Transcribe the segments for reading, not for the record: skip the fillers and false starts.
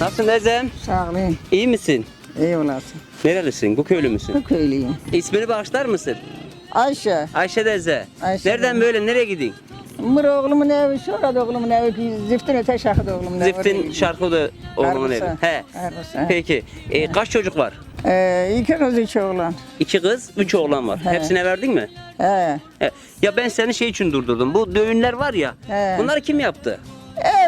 Nasılsın Ezem? Sağ olun. İyi misin? İyi olasın. Nerelisin? Bu köylü müsün? Bu köylüyüm. İsmini bağışlar mısın? Ayşe. Ayşe teyze. Ayşe Nereden teyze. böyle nereye gidin? Mır oğlumun evi, şurada oğlumun evi, ziftin öte şahıda oğlumun evi. Ziftin Şarkı'da oğlumun evi. Arbusa. He. Arbusa. Peki. Kaç çocuk var? İki kız iki oğlan. 2 kız, 3 oğlan var. He. Hepsine verdin mi? He. He. Ya ben seni şey için durdurdum. Bu düğünler var ya. He. Bunları kim yaptı?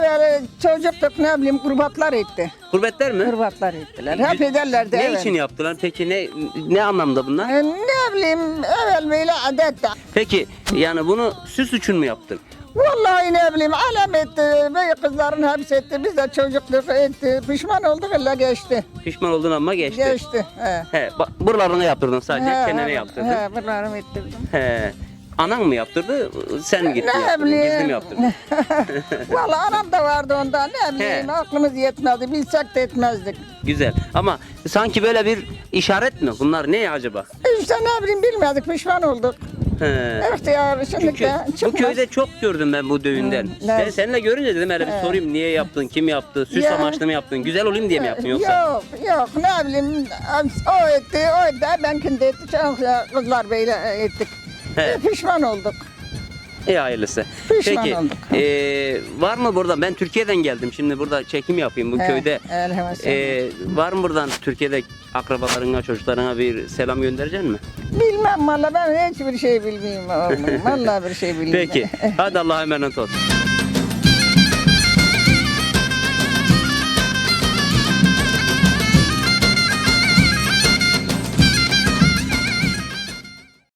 Evet çocukluk ne bileyim kurbatlar etti. Gurbetler mi? Kurbatlar ettiler. Hep ederlerdi. Ne evet. için yaptılar? Peki ne anlamda bunlar? Ne bileyim evvel böyle adet. Peki yani bunu süs için mü yaptın? Vallahi ne bileyim alem etti. Ve kızların hepsi etti. Biz de çocukluk etti. Pişman olduk illa geçti. Pişman oldun ama geçti. Geçti. He. He, bak buralarını yaptırdın sadece, çenene yaptırdın. He, buralarımı ettirdim. He. Anan mı yaptırdı, sen mi gittin Ne yaptırdın, gizli mi bileyim. yaptırdın? Vallahi anam da vardı onda. Ne bileyim He. aklımız yetmezdi. Bilsek de etmezdik. Güzel ama sanki böyle bir işaret mi? Bunlar ne acaba? İşte ne bileyim bilmedik. Pişman olduk. He. İhtiyar şimdi Çünkü de bu çıkmaz. köyde çok gördüm ben bu düğünden. Ben evet. seninle görünce dedim hele bir sorayım, niye yaptın, kim yaptı, süs Ya. amaçlı mı yaptın, güzel olayım diye mi yaptın yoksa? Yok yok ne bileyim o etti o etti benimkini de etti çok kızlar böyle ettik. He. Pişman olduk. İyi hayırlısı. Pişman Peki olduk. var mı burada, ben Türkiye'den geldim şimdi burada çekim yapayım bu He, köyde. elhamdülillah. Var mı buradan Türkiye'de akrabalarına, çocuklarına bir selam göndereceksin mi? Bilmem valla ben hiçbir şey bilmiyorum oğlum. Vallahi bir şey bilmiyorum. Peki hadi Allah'a emanet ol.